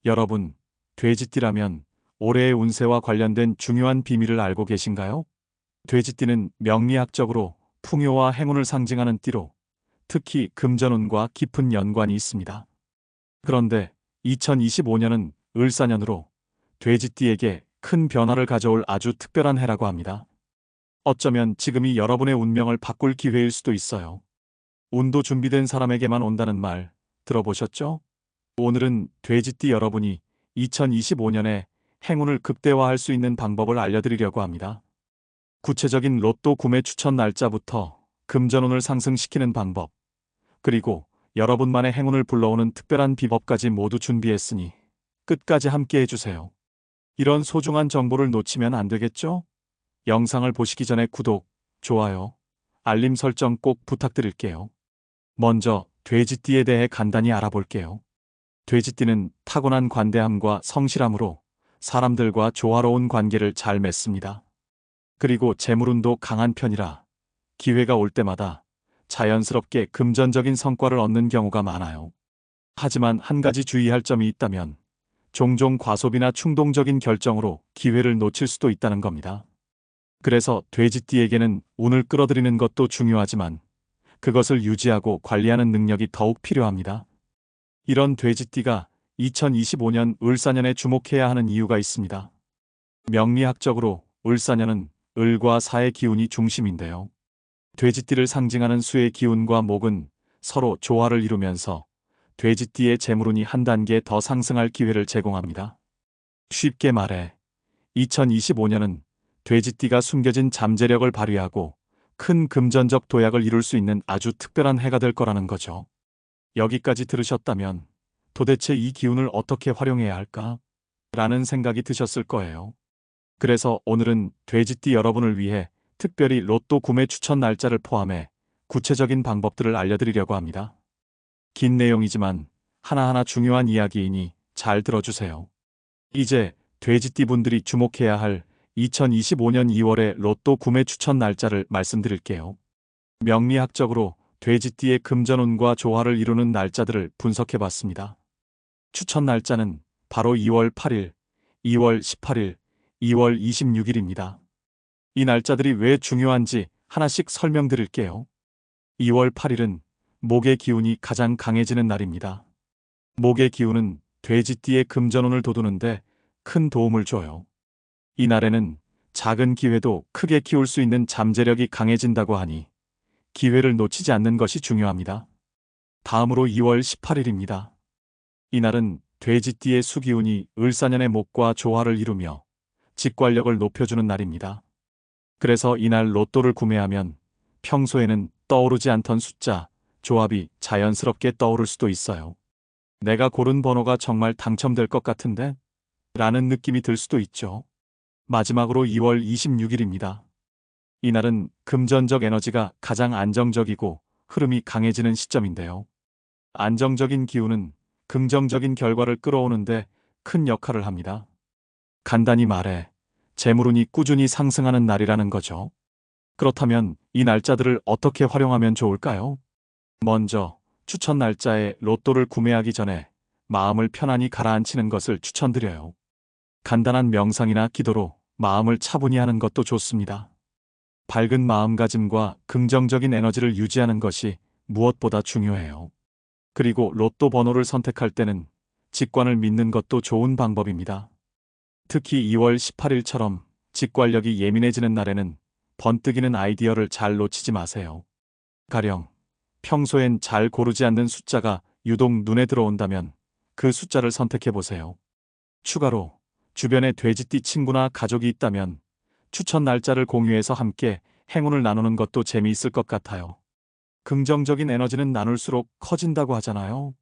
여러분, 돼지띠라면 올해의 운세와 관련된 중요한 비밀을 알고 계신가요? 돼지띠는 명리학적으로 풍요와 행운을 상징하는 띠로 특히 금전운과 깊은 연관이 있습니다. 그런데 2025년은 을사년으로 돼지띠에게 큰 변화를 가져올 아주 특별한 해라고 합니다. 어쩌면 지금이 여러분의 운명을 바꿀 기회일 수도 있어요. 운도 준비된 사람에게만 온다는 말 들어보셨죠? 오늘은 돼지띠 여러분이 2025년에 행운을 극대화할 수 있는 방법을 알려드리려고 합니다. 구체적인 로또 구매 추천 날짜부터 금전운을 상승시키는 방법, 그리고 여러분만의 행운을 불러오는 특별한 비법까지 모두 준비했으니 끝까지 함께 해주세요. 이런 소중한 정보를 놓치면 안 되겠죠? 영상을 보시기 전에 구독, 좋아요, 알림 설정 꼭 부탁드릴게요. 먼저 돼지띠에 대해 간단히 알아볼게요. 돼지띠는 타고난 관대함과 성실함으로 사람들과 조화로운 관계를 잘 맺습니다. 그리고 재물운도 강한 편이라 기회가 올 때마다 자연스럽게 금전적인 성과를 얻는 경우가 많아요. 하지만 한 가지 주의할 점이 있다면 종종 과소비나 충동적인 결정으로 기회를 놓칠 수도 있다는 겁니다. 그래서 돼지띠에게는 운을 끌어들이는 것도 중요하지만 그것을 유지하고 관리하는 능력이 더욱 필요합니다. 이런 돼지띠가 2025년 을사년에 주목해야 하는 이유가 있습니다. 명리학적으로 을사년은 을과 사의 기운이 중심인데요. 돼지띠를 상징하는 수의 기운과 목은 서로 조화를 이루면서 돼지띠의 재물운이 한 단계 더 상승할 기회를 제공합니다. 쉽게 말해 2025년은 돼지띠가 숨겨진 잠재력을 발휘하고 큰 금전적 도약을 이룰 수 있는 아주 특별한 해가 될 거라는 거죠. 여기까지 들으셨다면 도대체 이 기운을 어떻게 활용해야 할까? 라는 생각이 드셨을 거예요. 그래서 오늘은 돼지띠 여러분을 위해 특별히 로또 구매 추천 날짜를 포함해 구체적인 방법들을 알려드리려고 합니다. 긴 내용이지만 하나하나 중요한 이야기이니 잘 들어주세요. 이제 돼지띠 분들이 주목해야 할 2025년 2월의 로또 구매 추천 날짜를 말씀드릴게요. 명리학적으로 돼지띠의 금전운과 조화를 이루는 날짜들을 분석해봤습니다. 추천 날짜는 바로 2월 8일, 2월 18일, 2월 26일입니다. 이 날짜들이 왜 중요한지 하나씩 설명드릴게요. 2월 8일은 목의 기운이 가장 강해지는 날입니다. 목의 기운은 돼지띠의 금전운을 돋우는데 큰 도움을 줘요. 이 날에는 작은 기회도 크게 키울 수 있는 잠재력이 강해진다고 하니 기회를 놓치지 않는 것이 중요합니다. 다음으로 2월 18일입니다. 이날은 돼지띠의 수기운이 을사년의 목과 조화를 이루며 직관력을 높여주는 날입니다. 그래서 이날 로또를 구매하면 평소에는 떠오르지 않던 숫자, 조합이 자연스럽게 떠오를 수도 있어요. 내가 고른 번호가 정말 당첨될 것 같은데? 라는 느낌이 들 수도 있죠. 마지막으로 2월 26일입니다. 이날은 금전적 에너지가 가장 안정적이고 흐름이 강해지는 시점인데요. 안정적인 기운은 긍정적인 결과를 끌어오는데 큰 역할을 합니다. 간단히 말해 재물운이 꾸준히 상승하는 날이라는 거죠. 그렇다면 이 날짜들을 어떻게 활용하면 좋을까요? 먼저 추천 날짜에 로또를 구매하기 전에 마음을 편안히 가라앉히는 것을 추천드려요. 간단한 명상이나 기도로 마음을 차분히 하는 것도 좋습니다. 밝은 마음가짐과 긍정적인 에너지를 유지하는 것이 무엇보다 중요해요. 그리고 로또 번호를 선택할 때는 직관을 믿는 것도 좋은 방법입니다. 특히 2월 18일처럼 직관력이 예민해지는 날에는 번뜩이는 아이디어를 잘 놓치지 마세요. 가령 평소엔 잘 고르지 않는 숫자가 유독 눈에 들어온다면 그 숫자를 선택해 보세요. 추가로 주변에 돼지띠 친구나 가족이 있다면 추천 날짜를 공유해서 함께 행운을 나누는 것도 재미있을 것 같아요. 긍정적인 에너지는 나눌수록 커진다고 하잖아요.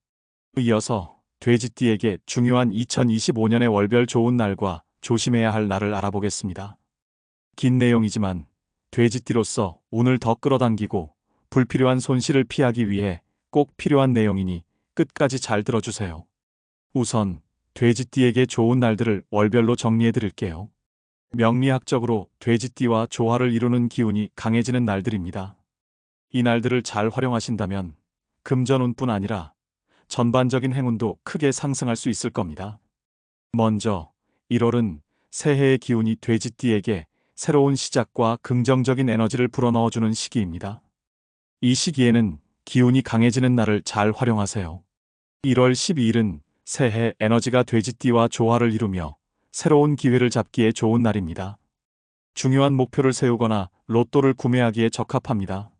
이어서 돼지띠에게 중요한 2025년의 월별 좋은 날과 조심해야 할 날을 알아보겠습니다. 긴 내용이지만 돼지띠로서 운을 더 끌어당기고 불필요한 손실을 피하기 위해 꼭 필요한 내용이니 끝까지 잘 들어주세요. 우선 돼지띠에게 좋은 날들을 월별로 정리해 드릴게요. 명리학적으로 돼지띠와 조화를 이루는 기운이 강해지는 날들입니다. 이 날들을 잘 활용하신다면 금전운뿐 아니라 전반적인 행운도 크게 상승할 수 있을 겁니다. 먼저 1월은 새해의 기운이 돼지띠에게 새로운 시작과 긍정적인 에너지를 불어넣어주는 시기입니다. 이 시기에는 기운이 강해지는 날을 잘 활용하세요. 1월 12일은 새해 에너지가 돼지띠와 조화를 이루며 새로운 기회를 잡기에 좋은 날입니다. 중요한 목표를 세우거나 로또를 구매하기에 적합합니다.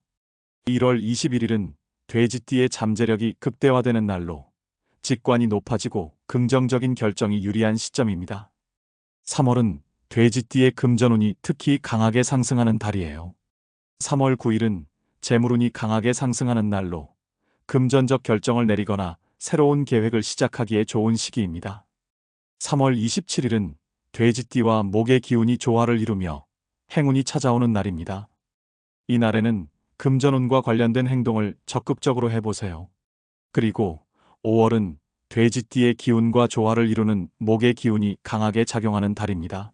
1월 21일은 돼지띠의 잠재력이 극대화되는 날로 직관이 높아지고 긍정적인 결정이 유리한 시점입니다. 3월은 돼지띠의 금전운이 특히 강하게 상승하는 달이에요. 3월 9일은 재물운이 강하게 상승하는 날로 금전적 결정을 내리거나 새로운 계획을 시작하기에 좋은 시기입니다. 3월 27일은 돼지띠와 목의 기운이 조화를 이루며 행운이 찾아오는 날입니다. 이 날에는 금전운과 관련된 행동을 적극적으로 해보세요. 그리고 5월은 돼지띠의 기운과 조화를 이루는 목의 기운이 강하게 작용하는 달입니다.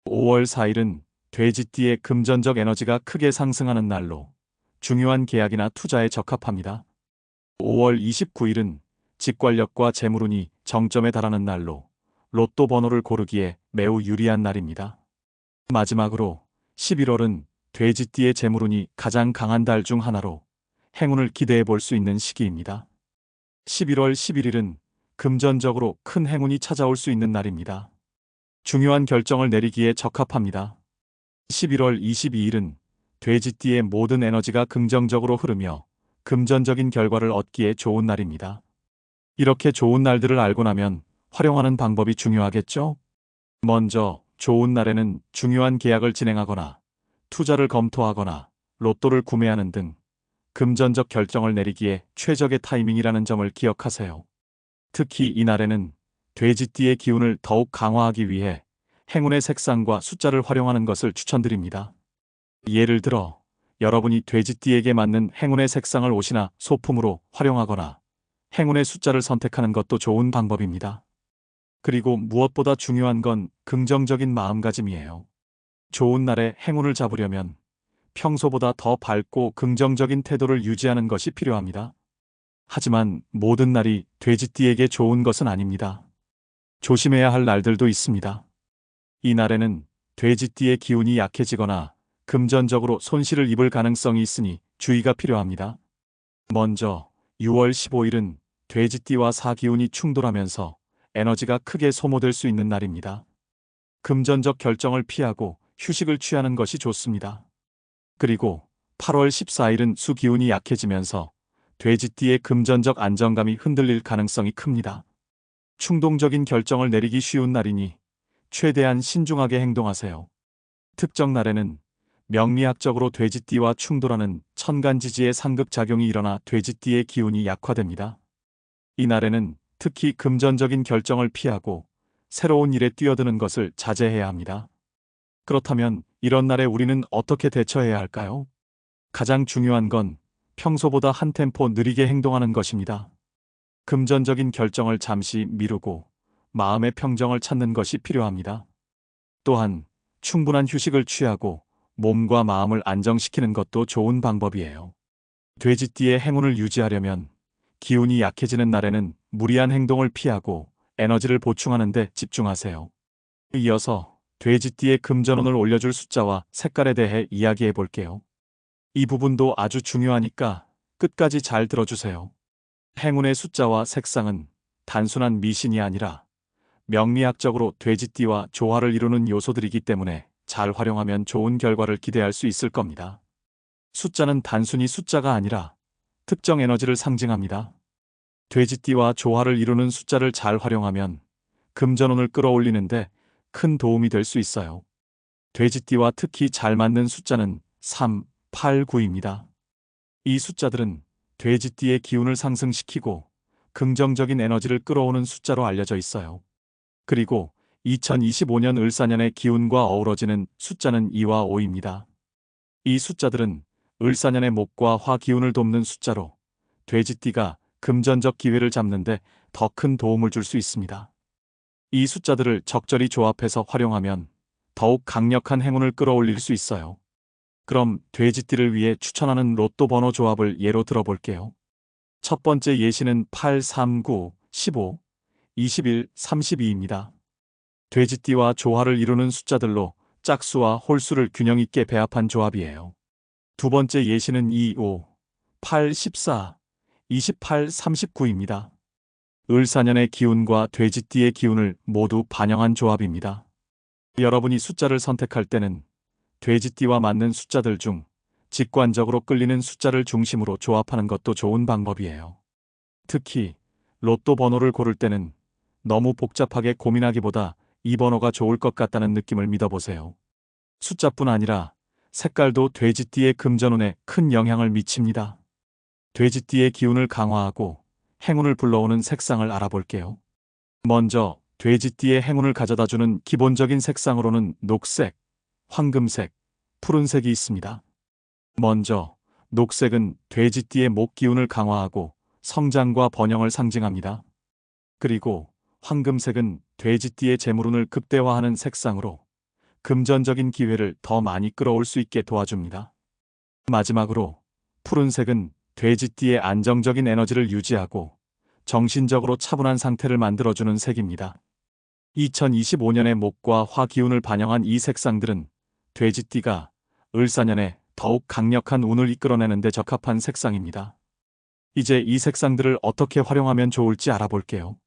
5월 4일은 돼지띠의 금전적 에너지가 크게 상승하는 날로 중요한 계약이나 투자에 적합합니다. 5월 29일은 직관력과 재물운이 정점에 달하는 날로 로또 번호를 고르기에 매우 유리한 날입니다. 마지막으로 11월은 돼지띠의 재물운이 가장 강한 달 중 하나로 행운을 기대해 볼 수 있는 시기입니다. 11월 11일은 금전적으로 큰 행운이 찾아올 수 있는 날입니다. 중요한 결정을 내리기에 적합합니다. 11월 22일은 돼지띠의 모든 에너지가 긍정적으로 흐르며 금전적인 결과를 얻기에 좋은 날입니다. 이렇게 좋은 날들을 알고 나면 활용하는 방법이 중요하겠죠? 먼저 좋은 날에는 중요한 계약을 진행하거나 투자를 검토하거나 로또를 구매하는 등 금전적 결정을 내리기에 최적의 타이밍이라는 점을 기억하세요. 특히 이 날에는 돼지띠의 기운을 더욱 강화하기 위해 행운의 색상과 숫자를 활용하는 것을 추천드립니다. 예를 들어 여러분이 돼지띠에게 맞는 행운의 색상을 옷이나 소품으로 활용하거나 행운의 숫자를 선택하는 것도 좋은 방법입니다. 그리고 무엇보다 중요한 건 긍정적인 마음가짐이에요. 좋은 날에 행운을 잡으려면 평소보다 더 밝고 긍정적인 태도를 유지하는 것이 필요합니다. 하지만 모든 날이 돼지띠에게 좋은 것은 아닙니다. 조심해야 할 날들도 있습니다. 이 날에는 돼지띠의 기운이 약해지거나 금전적으로 손실을 입을 가능성이 있으니 주의가 필요합니다. 먼저 6월 15일은 돼지띠와 사기운이 충돌하면서 에너지가 크게 소모될 수 있는 날입니다. 금전적 결정을 피하고 휴식을 취하는 것이 좋습니다. 그리고 8월 14일은 수기운이 약해지면서 돼지띠의 금전적 안정감이 흔들릴 가능성이 큽니다. 충동적인 결정을 내리기 쉬운 날이니 최대한 신중하게 행동하세요. 특정 날에는 명리학적으로 돼지띠와 충돌하는 천간지지의 상극작용이 일어나 돼지띠의 기운이 약화됩니다. 이 날에는 특히 금전적인 결정을 피하고 새로운 일에 뛰어드는 것을 자제해야 합니다. 그렇다면 이런 날에 우리는 어떻게 대처해야 할까요? 가장 중요한 건 평소보다 한 템포 느리게 행동하는 것입니다. 금전적인 결정을 잠시 미루고 마음의 평정을 찾는 것이 필요합니다. 또한 충분한 휴식을 취하고 몸과 마음을 안정시키는 것도 좋은 방법이에요. 돼지띠의 행운을 유지하려면 기운이 약해지는 날에는 무리한 행동을 피하고 에너지를 보충하는 데 집중하세요. 이어서 돼지띠의 금전운을 올려줄 숫자와 색깔에 대해 이야기해 볼게요. 이 부분도 아주 중요하니까 끝까지 잘 들어주세요. 행운의 숫자와 색상은 단순한 미신이 아니라 명리학적으로 돼지띠와 조화를 이루는 요소들이기 때문에 잘 활용하면 좋은 결과를 기대할 수 있을 겁니다. 숫자는 단순히 숫자가 아니라 특정 에너지를 상징합니다. 돼지띠와 조화를 이루는 숫자를 잘 활용하면 금전운을 끌어올리는데 큰 도움이 될 수 있어요. 돼지띠와 특히 잘 맞는 숫자는 3, 8, 9입니다. 이 숫자들은 돼지띠의 기운을 상승시키고 긍정적인 에너지를 끌어오는 숫자로 알려져 있어요. 그리고 2025년 을사년의 기운과 어우러지는 숫자는 2와 5입니다. 이 숫자들은 을사년의 목과 화 기운을 돕는 숫자로 돼지띠가 금전적 기회를 잡는데 더 큰 도움을 줄 수 있습니다. 이 숫자들을 적절히 조합해서 활용하면 더욱 강력한 행운을 끌어올릴 수 있어요. 그럼 돼지띠를 위해 추천하는 로또 번호 조합을 예로 들어볼게요. 첫 번째 예시는 8, 3, 9, 15, 21, 32입니다. 돼지띠와 조화를 이루는 숫자들로 짝수와 홀수를 균형 있게 배합한 조합이에요. 두 번째 예시는 2, 5, 8, 14, 28, 39입니다. 을사년의 기운과 돼지띠의 기운을 모두 반영한 조합입니다. 여러분이 숫자를 선택할 때는 돼지띠와 맞는 숫자들 중 직관적으로 끌리는 숫자를 중심으로 조합하는 것도 좋은 방법이에요. 특히 로또 번호를 고를 때는 너무 복잡하게 고민하기보다 이 번호가 좋을 것 같다는 느낌을 믿어보세요. 숫자뿐 아니라 색깔도 돼지띠의 금전운에 큰 영향을 미칩니다. 돼지띠의 기운을 강화하고 행운을 불러오는 색상을 알아볼게요. 먼저 돼지띠의 행운을 가져다주는 기본적인 색상으로는 녹색, 황금색, 푸른색이 있습니다. 먼저 녹색은 돼지띠의 목 기운을 강화하고 성장과 번영을 상징합니다. 그리고 황금색은 돼지띠의 재물운을 극대화하는 색상으로 금전적인 기회를 더 많이 끌어올 수 있게 도와줍니다. 마지막으로 푸른색은 돼지띠의 안정적인 에너지를 유지하고 정신적으로 차분한 상태를 만들어주는 색입니다. 2025년의 목과 화 기운을 반영한 이 색상들은 돼지띠가 을사년에 더욱 강력한 운을 이끌어내는 데 적합한 색상입니다. 이제 이 색상들을 어떻게 활용하면 좋을지 알아볼게요.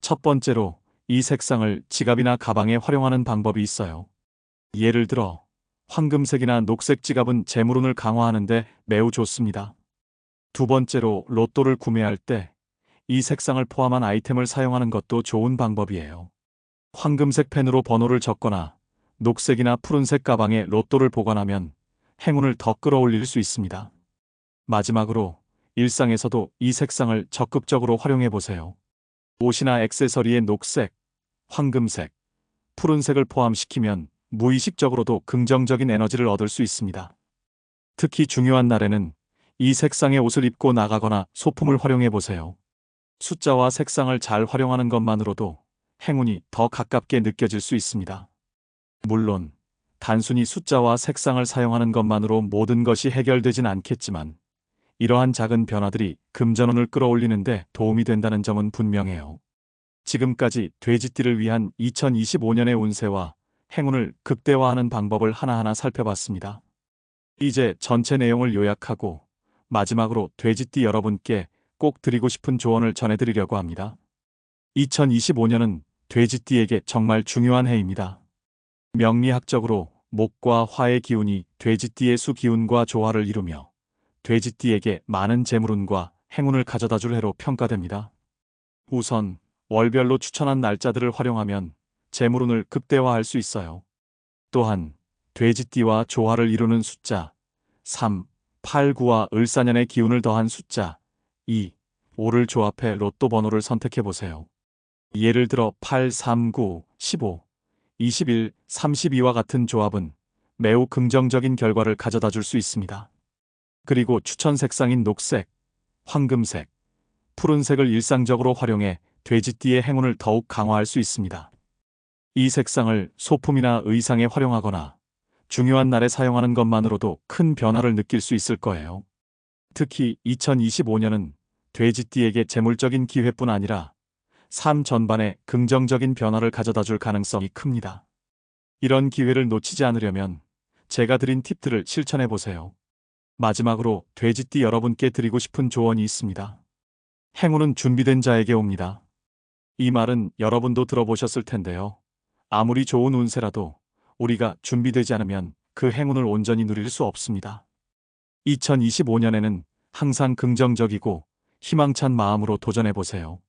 첫 번째로 이 색상을 지갑이나 가방에 활용하는 방법이 있어요. 예를 들어 황금색이나 녹색 지갑은 재물운을 강화하는 데 매우 좋습니다. 두 번째로 로또를 구매할 때 이 색상을 포함한 아이템을 사용하는 것도 좋은 방법이에요. 황금색 펜으로 번호를 적거나 녹색이나 푸른색 가방에 로또를 보관하면 행운을 더 끌어올릴 수 있습니다. 마지막으로 일상에서도 이 색상을 적극적으로 활용해 보세요. 옷이나 액세서리에 녹색, 황금색, 푸른색을 포함시키면 무의식적으로도 긍정적인 에너지를 얻을 수 있습니다. 특히 중요한 날에는 이 색상의 옷을 입고 나가거나 소품을 활용해 보세요. 숫자와 색상을 잘 활용하는 것만으로도 행운이 더 가깝게 느껴질 수 있습니다. 물론 단순히 숫자와 색상을 사용하는 것만으로 모든 것이 해결되진 않겠지만 이러한 작은 변화들이 금전운을 끌어올리는데 도움이 된다는 점은 분명해요. 지금까지 돼지띠를 위한 2025년의 운세와 행운을 극대화하는 방법을 하나하나 살펴봤습니다. 이제 전체 내용을 요약하고 마지막으로 돼지띠 여러분께 꼭 드리고 싶은 조언을 전해드리려고 합니다. 2025년은 돼지띠에게 정말 중요한 해입니다. 명리학적으로 목과 화의 기운이 돼지띠의 수 기운과 조화를 이루며 돼지띠에게 많은 재물운과 행운을 가져다줄 해로 평가됩니다. 우선 월별로 추천한 날짜들을 활용하면 재물운을 극대화할 수 있어요. 또한 돼지띠와 조화를 이루는 숫자 3, 8, 9와 을사년의 기운을 더한 숫자 2, 5를 조합해 로또 번호를 선택해 보세요. 예를 들어 8, 3, 9, 15, 21, 32와 같은 조합은 매우 긍정적인 결과를 가져다 줄 수 있습니다. 그리고 추천 색상인 녹색, 황금색, 푸른색을 일상적으로 활용해 돼지띠의 행운을 더욱 강화할 수 있습니다. 이 색상을 소품이나 의상에 활용하거나 중요한 날에 사용하는 것만으로도 큰 변화를 느낄 수 있을 거예요. 특히 2025년은 돼지띠에게 재물적인 기회뿐 아니라 삶 전반에 긍정적인 변화를 가져다 줄 가능성이 큽니다. 이런 기회를 놓치지 않으려면 제가 드린 팁들을 실천해 보세요. 마지막으로 돼지띠 여러분께 드리고 싶은 조언이 있습니다. 행운은 준비된 자에게 옵니다. 이 말은 여러분도 들어보셨을 텐데요. 아무리 좋은 운세라도 우리가 준비되지 않으면 그 행운을 온전히 누릴 수 없습니다. 2025년에는 항상 긍정적이고 희망찬 마음으로 도전해 보세요.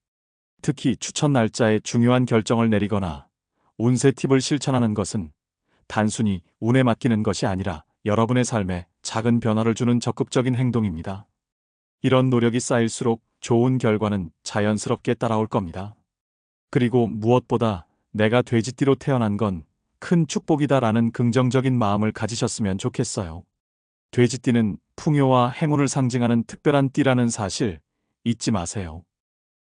특히 추천 날짜에 중요한 결정을 내리거나 운세 팁을 실천하는 것은 단순히 운에 맡기는 것이 아니라 여러분의 삶에 작은 변화를 주는 적극적인 행동입니다. 이런 노력이 쌓일수록 좋은 결과는 자연스럽게 따라올 겁니다. 그리고 무엇보다 내가 돼지띠로 태어난 건 큰 축복이다라는 긍정적인 마음을 가지셨으면 좋겠어요. 돼지띠는 풍요와 행운을 상징하는 특별한 띠라는 사실 잊지 마세요.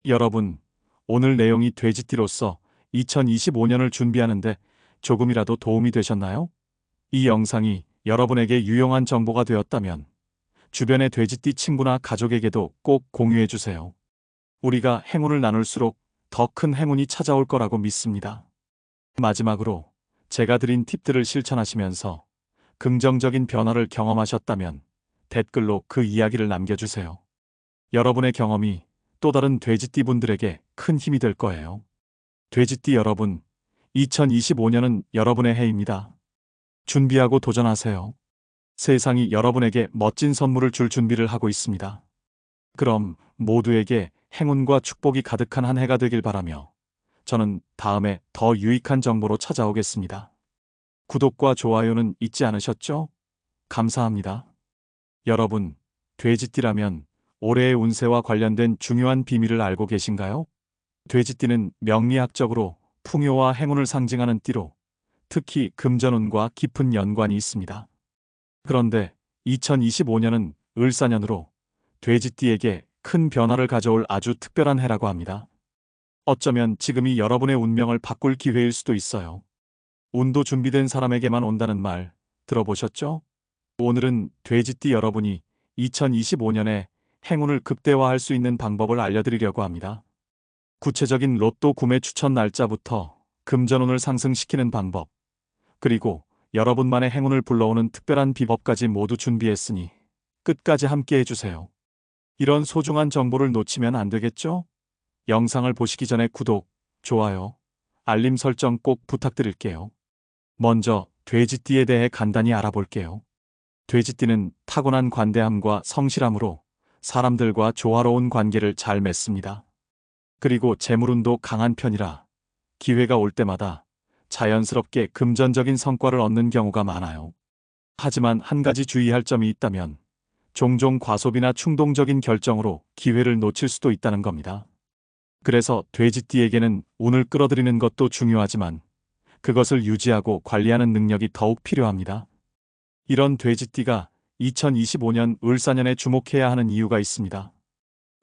여러분, 오늘 내용이 돼지띠로서 2025년을 준비하는데 조금이라도 도움이 되셨나요? 이 영상이 여러분에게 유용한 정보가 되었다면 주변의 돼지띠 친구나 가족에게도 꼭 공유해 주세요. 우리가 행운을 나눌수록 더 큰 행운이 찾아올 거라고 믿습니다. 마지막으로 제가 드린 팁들을 실천하시면서 긍정적인 변화를 경험하셨다면 댓글로 그 이야기를 남겨주세요. 여러분의 경험이 또 다른 돼지띠 분들에게 큰 힘이 될 거예요. 돼지띠 여러분, 2025년은 여러분의 해입니다. 준비하고 도전하세요. 세상이 여러분에게 멋진 선물을 줄 준비를 하고 있습니다. 그럼 모두에게 행운과 축복이 가득한 한 해가 되길 바라며 저는 다음에 더 유익한 정보로 찾아오겠습니다. 구독과 좋아요는 잊지 않으셨죠? 감사합니다. 여러분, 돼지띠라면 올해의 운세와 관련된 중요한 비밀을 알고 계신가요? 돼지띠는 명리학적으로 풍요와 행운을 상징하는 띠로 특히 금전운과 깊은 연관이 있습니다. 그런데 2025년은 을사년으로 돼지띠에게 큰 변화를 가져올 아주 특별한 해라고 합니다. 어쩌면 지금이 여러분의 운명을 바꿀 기회일 수도 있어요. 운도 준비된 사람에게만 온다는 말 들어보셨죠? 오늘은 돼지띠 여러분이 2025년에 행운을 극대화할 수 있는 방법을 알려드리려고 합니다. 구체적인 로또 구매 추천 날짜부터 금전운을 상승시키는 방법, 그리고 여러분만의 행운을 불러오는 특별한 비법까지 모두 준비했으니 끝까지 함께 해주세요. 이런 소중한 정보를 놓치면 안 되겠죠? 영상을 보시기 전에 구독, 좋아요, 알림 설정 꼭 부탁드릴게요. 먼저 돼지띠에 대해 간단히 알아볼게요. 돼지띠는 타고난 관대함과 성실함으로 사람들과 조화로운 관계를 잘 맺습니다. 그리고 재물운도 강한 편이라 기회가 올 때마다 자연스럽게 금전적인 성과를 얻는 경우가 많아요. 하지만 한 가지 주의할 점이 있다면 종종 과소비나 충동적인 결정으로 기회를 놓칠 수도 있다는 겁니다. 그래서 돼지띠에게는 운을 끌어들이는 것도 중요하지만 그것을 유지하고 관리하는 능력이 더욱 필요합니다. 이런 돼지띠가 2025년 을사년에 주목해야 하는 이유가 있습니다.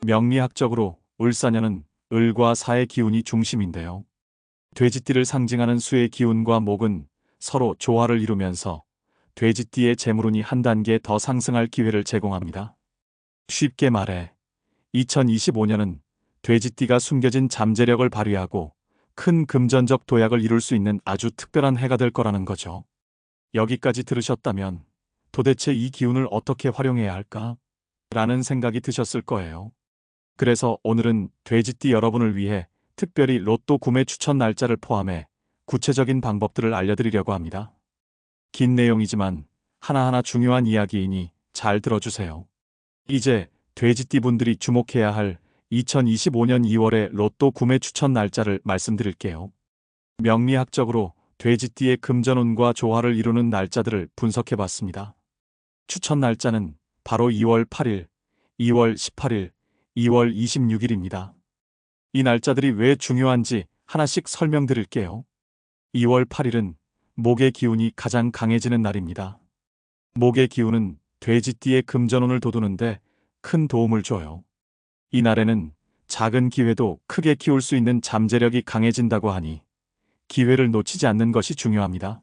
명리학적으로 을사년은 을과 사의 기운이 중심인데요. 돼지띠를 상징하는 수의 기운과 목은 서로 조화를 이루면서 돼지띠의 재물운이 한 단계 더 상승할 기회를 제공합니다. 쉽게 말해 2025년은 돼지띠가 숨겨진 잠재력을 발휘하고 큰 금전적 도약을 이룰 수 있는 아주 특별한 해가 될 거라는 거죠. 여기까지 들으셨다면 도대체 이 기운을 어떻게 활용해야 할까? 라는 생각이 드셨을 거예요. 그래서 오늘은 돼지띠 여러분을 위해 특별히 로또 구매 추천 날짜를 포함해 구체적인 방법들을 알려드리려고 합니다. 긴 내용이지만 하나하나 중요한 이야기이니 잘 들어주세요. 이제 돼지띠 분들이 주목해야 할 2025년 2월의 로또 구매 추천 날짜를 말씀드릴게요. 명리학적으로 돼지띠의 금전운과 조화를 이루는 날짜들을 분석해봤습니다. 추천 날짜는 바로 2월 8일, 2월 18일, 2월 26일입니다. 이 날짜들이 왜 중요한지 하나씩 설명드릴게요. 2월 8일은 목의 기운이 가장 강해지는 날입니다. 목의 기운은 돼지띠의 금전운을 돋우는데 큰 도움을 줘요. 이 날에는 작은 기회도 크게 키울 수 있는 잠재력이 강해진다고 하니 기회를 놓치지 않는 것이 중요합니다.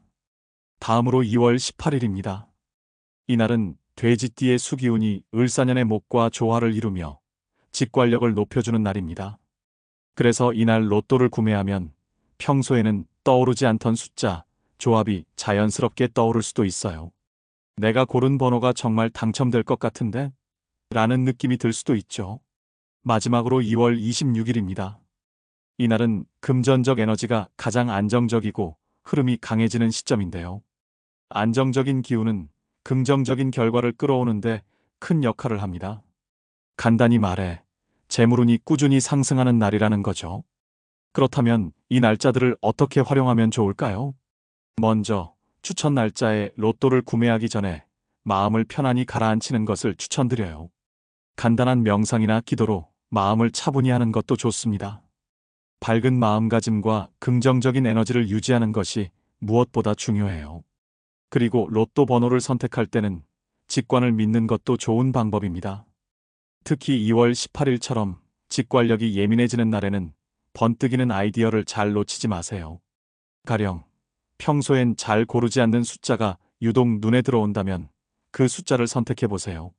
다음으로 2월 18일입니다. 이날은 돼지띠의 수기운이 을사년의 목과 조화를 이루며 직관력을 높여주는 날입니다. 그래서 이날 로또를 구매하면 평소에는 떠오르지 않던 숫자, 조합이 자연스럽게 떠오를 수도 있어요. 내가 고른 번호가 정말 당첨될 것 같은데? 라는 느낌이 들 수도 있죠. 마지막으로 2월 26일입니다. 이날은 금전적 에너지가 가장 안정적이고 흐름이 강해지는 시점인데요. 안정적인 기운은 긍정적인 결과를 끌어오는데 큰 역할을 합니다. 간단히 말해 재물운이 꾸준히 상승하는 날이라는 거죠. 그렇다면 이 날짜들을 어떻게 활용하면 좋을까요? 먼저 추천 날짜에 로또를 구매하기 전에 마음을 편안히 가라앉히는 것을 추천드려요. 간단한 명상이나 기도로 마음을 차분히 하는 것도 좋습니다. 밝은 마음가짐과 긍정적인 에너지를 유지하는 것이 무엇보다 중요해요. 그리고 로또 번호를 선택할 때는 직관을 믿는 것도 좋은 방법입니다. 특히 2월 18일처럼 직관력이 예민해지는 날에는 번뜩이는 아이디어를 잘 놓치지 마세요. 가령 평소엔 잘 고르지 않는 숫자가 유독 눈에 들어온다면 그 숫자를 선택해 보세요.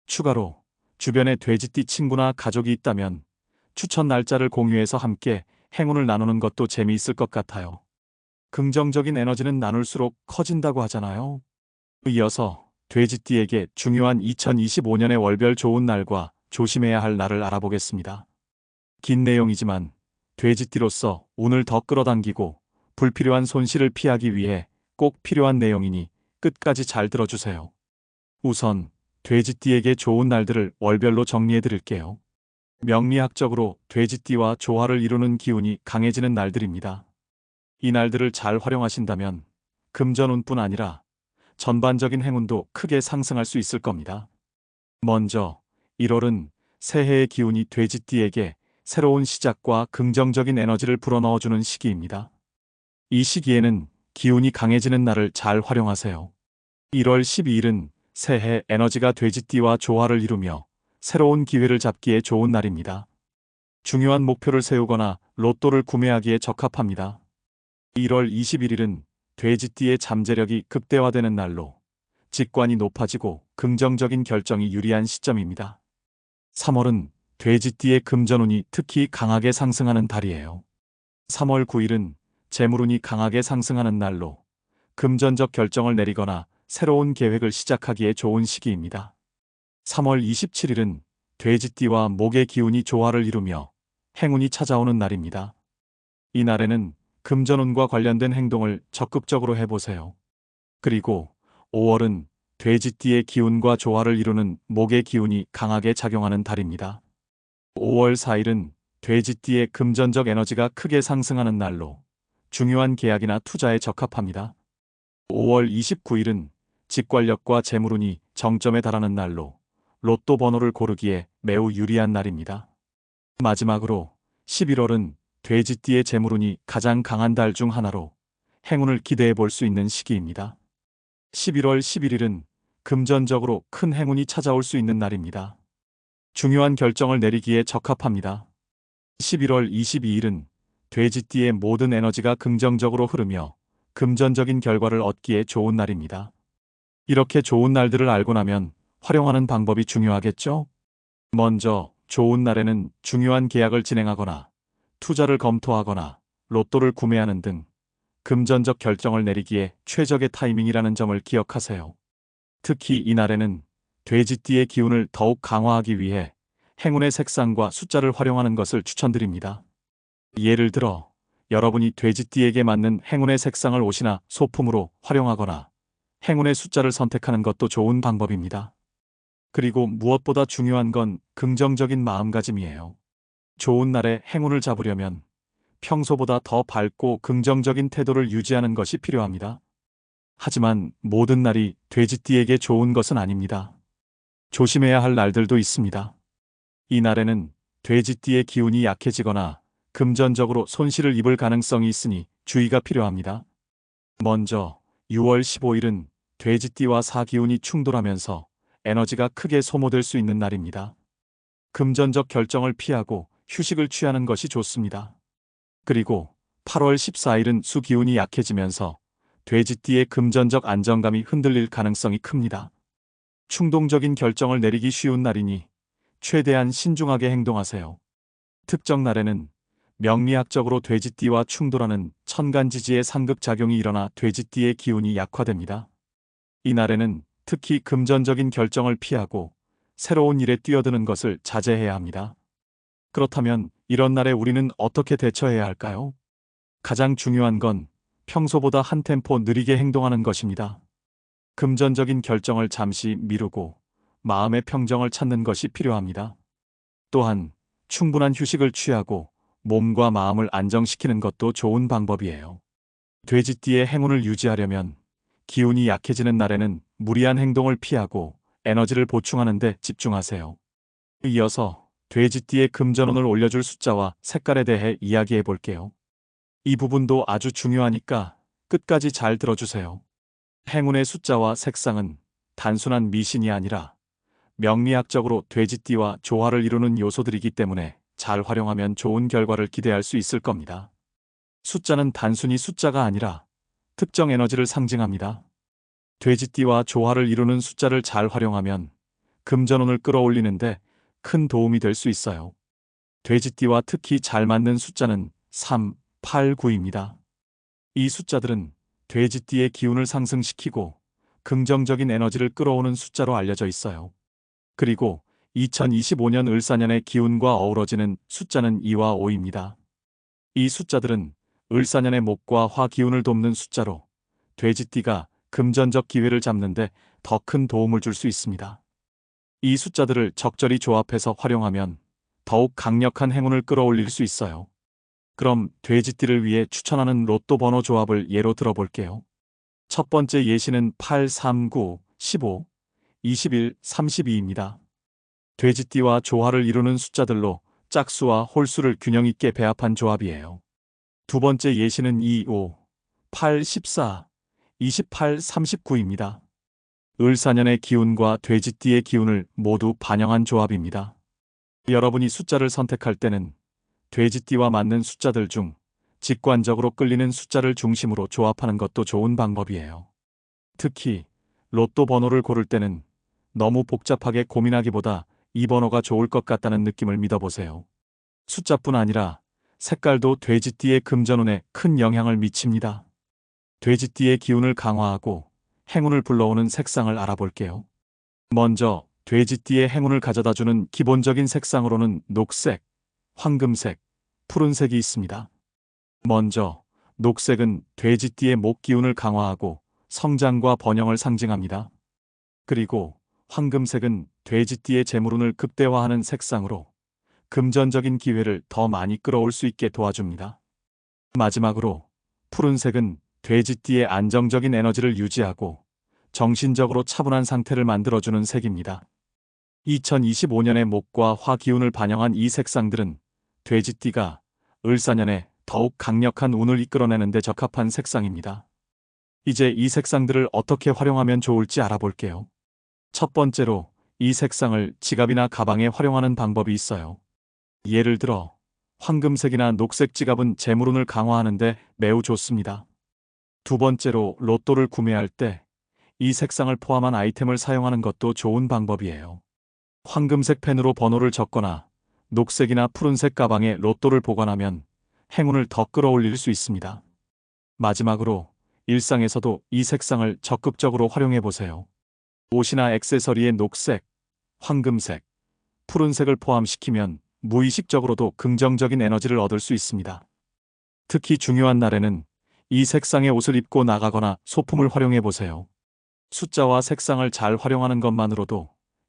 추가로 주변에 돼지띠 친구나 가족이 있다면 추천 날짜를 공유해서 함께 행운을 나누는 것도 재미있을 것 같아요. 긍정적인 에너지는 나눌수록 커진다고 하잖아요. 이어서 돼지띠에게 중요한 2025년의 월별 좋은 날과 조심해야 할 날을 알아보겠습니다. 긴 내용이지만 돼지띠로서 운을 더 끌어당기고 불필요한 손실을 피하기 위해 꼭 필요한 내용이니 끝까지 잘 들어주세요. 우선 돼지띠에게 좋은 날들을 월별로 정리해 드릴게요. 명리학적으로 돼지띠와 조화를 이루는 기운이 강해지는 날들입니다. 이 날들을 잘 활용하신다면 금전운뿐 아니라 전반적인 행운도 크게 상승할 수 있을 겁니다. 먼저 1월은 새해의 기운이 돼지띠에게 새로운 시작과 긍정적인 에너지를 불어넣어주는 시기입니다. 이 시기에는 기운이 강해지는 날을 잘 활용하세요. 1월 12일은 새해 에너지가 돼지띠와 조화를 이루며 새로운 기회를 잡기에 좋은 날입니다. 중요한 목표를 세우거나 로또를 구매하기에 적합합니다. 1월 21일은 돼지띠의 잠재력이 극대화되는 날로 직관이 높아지고 긍정적인 결정이 유리한 시점입니다. 3월은 돼지띠의 금전운이 특히 강하게 상승하는 달이에요. 3월 9일은 재물운이 강하게 상승하는 날로 금전적 결정을 내리거나 새로운 계획을 시작하기에 좋은 시기입니다. 3월 27일은 돼지띠와 목의 기운이 조화를 이루며 행운이 찾아오는 날입니다. 이 날에는 금전운과 관련된 행동을 적극적으로 해보세요. 그리고 5월은 돼지띠의 기운과 조화를 이루는 목의 기운이 강하게 작용하는 달입니다. 5월 4일은 돼지띠의 금전적 에너지가 크게 상승하는 날로 중요한 계약이나 투자에 적합합니다. 5월 29일은 직관력과 재물운이 정점에 달하는 날로 로또 번호를 고르기에 매우 유리한 날입니다. 마지막으로 11월은 돼지띠의 재물운이 가장 강한 달 중 하나로 행운을 기대해 볼 수 있는 시기입니다. 11월 11일은 금전적으로 큰 행운이 찾아올 수 있는 날입니다. 중요한 결정을 내리기에 적합합니다. 11월 22일은 돼지띠의 모든 에너지가 긍정적으로 흐르며 금전적인 결과를 얻기에 좋은 날입니다. 이렇게 좋은 날들을 알고 나면 활용하는 방법이 중요하겠죠? 먼저 좋은 날에는 중요한 계약을 진행하거나 투자를 검토하거나 로또를 구매하는 등 금전적 결정을 내리기에 최적의 타이밍이라는 점을 기억하세요. 특히 이 날에는 돼지띠의 기운을 더욱 강화하기 위해 행운의 색상과 숫자를 활용하는 것을 추천드립니다. 예를 들어 여러분이 돼지띠에게 맞는 행운의 색상을 옷이나 소품으로 활용하거나 행운의 숫자를 선택하는 것도 좋은 방법입니다. 그리고 무엇보다 중요한 건 긍정적인 마음가짐이에요. 좋은 날에 행운을 잡으려면 평소보다 더 밝고 긍정적인 태도를 유지하는 것이 필요합니다. 하지만 모든 날이 돼지띠에게 좋은 것은 아닙니다. 조심해야 할 날들도 있습니다. 이 날에는 돼지띠의 기운이 약해지거나 금전적으로 손실을 입을 가능성이 있으니 주의가 필요합니다. 먼저 6월 15일은 돼지띠와 사기운이 충돌하면서 에너지가 크게 소모될 수 있는 날입니다. 금전적 결정을 피하고 휴식을 취하는 것이 좋습니다. 그리고 8월 14일은 수기운이 약해지면서 돼지띠의 금전적 안정감이 흔들릴 가능성이 큽니다. 충동적인 결정을 내리기 쉬운 날이니 최대한 신중하게 행동하세요. 특정 날에는 명리학적으로 돼지띠와 충돌하는 천간지지의 상극작용이 일어나 돼지띠의 기운이 약화됩니다. 이 날에는 특히 금전적인 결정을 피하고 새로운 일에 뛰어드는 것을 자제해야 합니다. 그렇다면 이런 날에 우리는 어떻게 대처해야 할까요? 가장 중요한 건 평소보다 한 템포 느리게 행동하는 것입니다. 금전적인 결정을 잠시 미루고 마음의 평정을 찾는 것이 필요합니다. 또한 충분한 휴식을 취하고 몸과 마음을 안정시키는 것도 좋은 방법이에요. 돼지띠의 행운을 유지하려면 기운이 약해지는 날에는 무리한 행동을 피하고 에너지를 보충하는 데 집중하세요. 이어서 돼지띠의 금전운을 올려줄 숫자와 색깔에 대해 이야기해 볼게요. 이 부분도 아주 중요하니까 끝까지 잘 들어주세요. 행운의 숫자와 색상은 단순한 미신이 아니라 명리학적으로 돼지띠와 조화를 이루는 요소들이기 때문에 잘 활용하면 좋은 결과를 기대할 수 있을 겁니다. 숫자는 단순히 숫자가 아니라 특정 에너지를 상징합니다. 돼지띠와 조화를 이루는 숫자를 잘 활용하면 금전운을 끌어올리는데 큰 도움이 될 수 있어요. 돼지띠와 특히 잘 맞는 숫자는 3, 8, 9입니다. 이 숫자들은 돼지띠의 기운을 상승시키고 긍정적인 에너지를 끌어오는 숫자로 알려져 있어요. 그리고 2025년 을사년의 기운과 어우러지는 숫자는 2와 5입니다. 이 숫자들은 을사년의 목과 화 기운을 돕는 숫자로 돼지띠가 금전적 기회를 잡는데 더 큰 도움을 줄 수 있습니다. 이 숫자들을 적절히 조합해서 활용하면 더욱 강력한 행운을 끌어올릴 수 있어요. 그럼 돼지띠를 위해 추천하는 로또 번호 조합을 예로 들어볼게요. 첫 번째 예시는 8, 3, 9, 15, 21, 32입니다. 돼지띠와 조화를 이루는 숫자들로 짝수와 홀수를 균형 있게 배합한 조합이에요. 두 번째 예시는 2, 5, 8, 14, 28, 39입니다. 을사년의 기운과 돼지띠의 기운을 모두 반영한 조합입니다. 여러분이 숫자를 선택할 때는 돼지띠와 맞는 숫자들 중 직관적으로 끌리는 숫자를 중심으로 조합하는 것도 좋은 방법이에요. 특히 로또 번호를 고를 때는 너무 복잡하게 고민하기보다 이 번호가 좋을 것 같다는 느낌을 믿어보세요. 숫자뿐 아니라 색깔도 돼지띠의 금전운에 큰 영향을 미칩니다. 돼지띠의 기운을 강화하고 행운을 불러오는 색상을 알아볼게요. 먼저 돼지띠의 행운을 가져다주는 기본적인 색상으로는 녹색, 황금색, 푸른색이 있습니다. 먼저 녹색은 돼지띠의 목 기운을 강화하고 성장과 번영을 상징합니다. 그리고 황금색은 돼지띠의 재물운을 극대화하는 색상으로 금전적인 기회를 더 많이 끌어올 수 있게 도와줍니다. 마지막으로 푸른색은 돼지띠의 안정적인 에너지를 유지하고 정신적으로 차분한 상태를 만들어주는 색입니다. 2025년의 목과 화 기운을 반영한 이 색상들은 돼지띠가 을사년에 더욱 강력한 운을 이끌어내는 데 적합한 색상입니다. 이제 이 색상들을 어떻게 활용하면 좋을지 알아볼게요. 첫 번째로 이 색상을 지갑이나 가방에 활용하는 방법이 있어요. 예를 들어 황금색이나 녹색 지갑은 재물운을 강화하는 데 매우 좋습니다. 두 번째로 로또를 구매할 때 이 색상을 포함한 아이템을 사용하는 것도 좋은 방법이에요. 황금색 펜으로 번호를 적거나 녹색이나 푸른색 가방에 로또를 보관하면 행운을 더 끌어올릴 수 있습니다. 마지막으로 일상에서도 이 색상을 적극적으로 활용해 보세요. 옷이나 액세서리에 녹색, 황금색, 푸른색을 포함시키면 무의식적으로도 긍정적인 에너지를 얻을 수 있습니다. 특히 중요한 날에는 이 색상의 옷을 입고 나가거나 소품을 활용해 보세요. 숫자와 색상을 잘 활용하는 것만으로도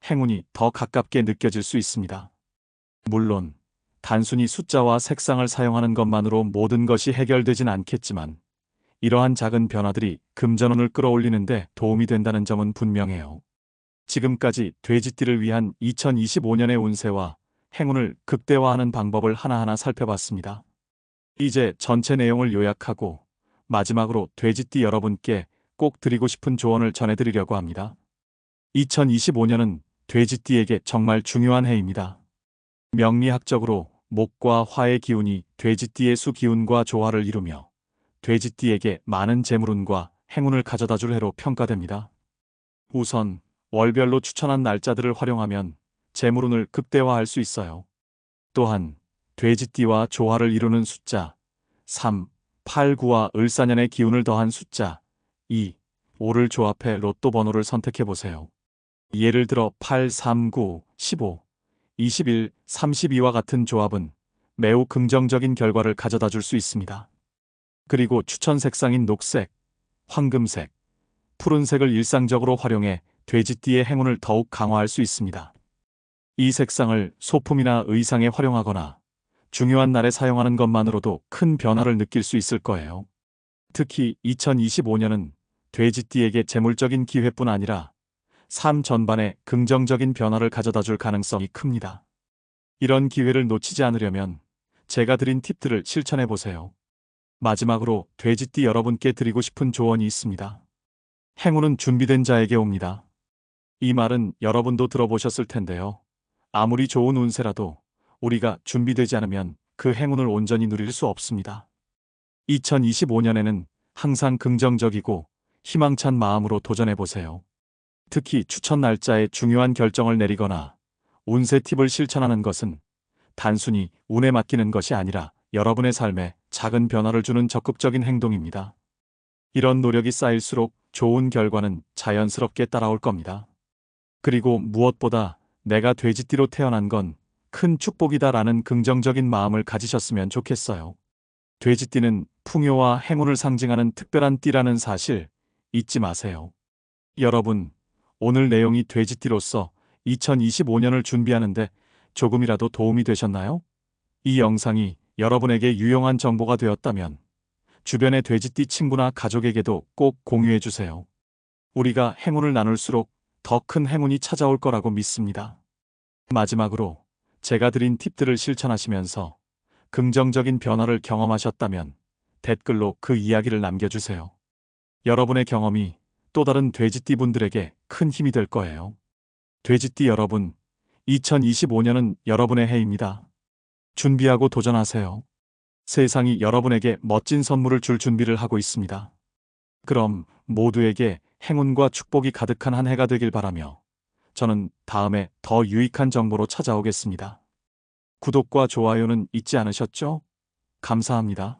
행운이 더 가깝게 느껴질 수 있습니다. 물론 단순히 숫자와 색상을 사용하는 것만으로 모든 것이 해결되진 않겠지만 이러한 작은 변화들이 금전운을 끌어올리는데 도움이 된다는 점은 분명해요. 지금까지 돼지띠를 위한 2025년의 운세와 행운을 극대화하는 방법을 하나하나 살펴봤습니다. 이제 전체 내용을 요약하고 마지막으로 돼지띠 여러분께 꼭 드리고 싶은 조언을 전해드리려고 합니다. 2025년은 돼지띠에게 정말 중요한 해입니다. 명리학적으로 목과 화의 기운이 돼지띠의 수 기운과 조화를 이루며 돼지띠에게 많은 재물운과 행운을 가져다줄 해로 평가됩니다. 우선 월별로 추천한 날짜들을 활용하면 재물운을 극대화할 수 있어요. 또한 돼지띠와 조화를 이루는 숫자 3, 8, 9와 을사년의 기운을 더한 숫자 2, 5를 조합해 로또 번호를 선택해보세요. 예를 들어 8, 3, 9, 15, 21, 32와 같은 조합은 매우 긍정적인 결과를 가져다 줄 수 있습니다. 그리고 추천 색상인 녹색, 황금색, 푸른색을 일상적으로 활용해 돼지띠의 행운을 더욱 강화할 수 있습니다. 이 색상을 소품이나 의상에 활용하거나 중요한 날에 사용하는 것만으로도 큰 변화를 느낄 수 있을 거예요. 특히 2025년은 돼지띠에게 재물적인 기회뿐 아니라 삶 전반에 긍정적인 변화를 가져다 줄 가능성이 큽니다. 이런 기회를 놓치지 않으려면 제가 드린 팁들을 실천해 보세요. 마지막으로 돼지띠 여러분께 드리고 싶은 조언이 있습니다. 행운은 준비된 자에게 옵니다. 이 말은 여러분도 들어보셨을 텐데요. 아무리 좋은 운세라도 우리가 준비되지 않으면 그 행운을 온전히 누릴 수 없습니다. 2025년에는 항상 긍정적이고 희망찬 마음으로 도전해보세요. 특히 추천 날짜에 중요한 결정을 내리거나 운세 팁을 실천하는 것은 단순히 운에 맡기는 것이 아니라 여러분의 삶에 작은 변화를 주는 적극적인 행동입니다. 이런 노력이 쌓일수록 좋은 결과는 자연스럽게 따라올 겁니다. 그리고 무엇보다 내가 돼지띠로 태어난 건 큰 축복이다라는 긍정적인 마음을 가지셨으면 좋겠어요. 돼지띠는 풍요와 행운을 상징하는 특별한 띠라는 사실 잊지 마세요. 여러분, 오늘 내용이 돼지띠로서 2025년을 준비하는데 조금이라도 도움이 되셨나요? 이 영상이 여러분에게 유용한 정보가 되었다면 주변의 돼지띠 친구나 가족에게도 꼭 공유해 주세요. 우리가 행운을 나눌수록 더 큰 행운이 찾아올 거라고 믿습니다. 마지막으로 제가 드린 팁들을 실천하시면서 긍정적인 변화를 경험하셨다면 댓글로 그 이야기를 남겨주세요. 여러분의 경험이 또 다른 돼지띠 분들에게 큰 힘이 될 거예요. 돼지띠 여러분, 2025년은 여러분의 해입니다. 준비하고 도전하세요. 세상이 여러분에게 멋진 선물을 줄 준비를 하고 있습니다. 그럼 모두에게 행운과 축복이 가득한 한 해가 되길 바라며 저는 다음에 더 유익한 정보로 찾아오겠습니다. 구독과 좋아요는 잊지 않으셨죠? 감사합니다.